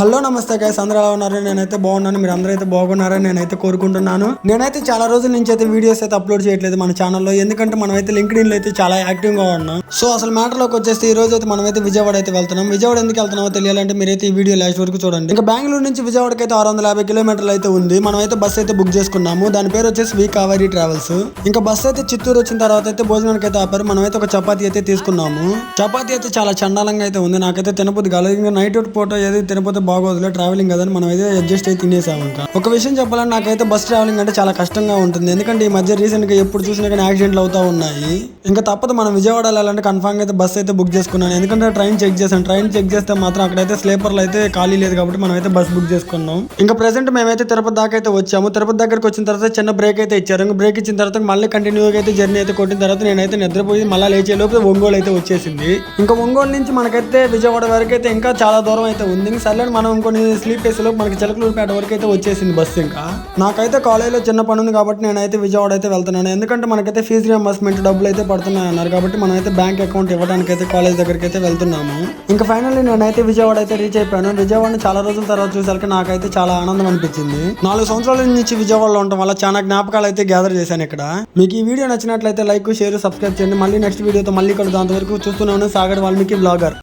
Hello నమస్తే guys, అందరూ ఎలా ఉన్నారు? నేనైతే బాగున్నాను. మీరు అందరూ అయితే బాగున్నారని నేనైతే కోరుకుంటున్నాను. నేనైతే చాలా రోజుల నుంచి అయితే వీడియోస్ అయితే అప్లోడ్ చేయట్లేదు మన ఛానల్లో, ఎందుకంటే మనమైతే లింక్డ్ఇన్ లో అయితే చాలా యాక్టివ్ గా ఉన్నాం. సో అసలు మ్యాటర్ లోకి వచ్చేసి ఈ రోజు అయితే మనమైతే విజయవాడ అయితే వెళ్తున్నాం. విజయవాడ ఎందుకు వెళ్తున్నామో తెలియాలంటే మీరైతే ఈ వీడియో లాస్ట్ వరకు చూడండి. ఇంకా బెంగళూరు నుంచి విజయవాడకి అయితే 650 కిలోమీటర్లు అయితే ఉంది. మనమైతే బస్ అయితే బుక్ చేసుకున్నాము. దాని పేరు వచ్చేసి వి కావేరీ ట్రావెల్స్. ఇంకా బస్ అయితే చిత్తూరు వచ్చిన తర్వాత అయితే భోజనానికి అయితే ఆపారు. మనమైతే ఒక చపాతీ అయితే తీసుకున్నాము. చపాతీ అయితే చాలా చండాలంగా అయితే ఉంది. నాకైతే తినబుద్ధి కాలేదు. ఇంకా నైట్ పూట ఏది తినపోతే బాగోదులే, ట్రావెలింగ్ కదని మనం అయితే అడ్జస్ట్ అయితే తినేసాము. ఇంకా ఒక విషయం చెప్పాలంటే నాకైతే బస్ ట్రావెలింగ్ అంటే చాలా కష్టంగా ఉంటుంది. ఎందుకంటే ఈ మధ్య రీసెంట్ గా ఎప్పుడు చూసినా కానీ యాక్సిడెంట్లు అవుతా ఉన్నాయి. ఇంకా తప్పదు మనం విజయవాడ వెళ్ళాలంటే కన్ఫామ్ గా అయితే బస్ అయితే బుక్ చేసుకున్నాను. ఎందుకంటే ట్రైన్ చెక్ చేశాను. ట్రైన్ చెక్ చేస్తే మాత్రం అక్కడైతే స్లీపర్లు అయితే ఖాళీ లేదు కాబట్టి మనం అయితే బస్ బుక్ చేసుకున్నాం. ఇంకా ప్రెసెంట్ మేమైతే తిరుపతి దాకా అయితే వచ్చాము. తిరుపతి దగ్గరకు వచ్చిన తర్వాత చిన్న బ్రేక్ అయితే ఇచ్చారు. ఇంకా బ్రేక్ ఇచ్చిన తర్వాత మళ్ళీ కంటిన్యూగా అయితే జర్నీ అయితే కొట్టిన తర్వాత నేనైతే నిద్రపోయి మళ్ళీ లేచే లోపు ఒంగోలు అయితే వచ్చేసింది. ఇంకా ఒంగోలు నుంచి మనకైతే విజయవాడ వరకు అయితే ఇంకా చాలా దూరం అయితే ఉంది. ఇంకా సర్లే మనం ఇంకొన్ని స్లీప్ వేసేలోపు మనకి చిలకలూరుపేట వరకు అయితే వచ్చేసింది బస్సు. ఇంకా నాకైతే కాలేజీలో చిన్న పని ఉంది కాబట్టి నేనైతే విజయవాడ అయితే వెళ్తున్నాను. ఎందుకంటే మనకైతే ఫీజు రియంబర్స్మెంట్ డబ్బులు అయితే పడుతున్నాయి అన్నారు కాబట్టి మనం అయితే బ్యాంక్ అకౌంట్ ఇవ్వడానికి అయితే కాలేజ్ దగ్గరికి అయితే వెళ్తున్నాము. ఇంకా ఫైనల్లీ నేనైతే విజయవాడ అయితే రీచ్ అయిపోయాను. విజయవాడని చాలా రోజుల తర్వాత చూసాక నాకైతే చాలా ఆనందం అనిపించింది. 4 సంవత్సరాల నుంచి విజయవాడలో ఉండటం వల్ల చాలా జ్ఞాపకాలు అయితే గ్యాదర్ చేశాను ఇక్కడ. మీకు ఈ వీడియో నచ్చినట్లయితే లైక్, షేర్, సబ్స్క్రైబ్ చేయండి. మళ్ళీ నెక్స్ట్ వీడియోతో మళ్ళీ కలుద్దాం. అంతవరకు చూస్తున్నాను సాగర్ వాల్మీకి బ్లాగర్.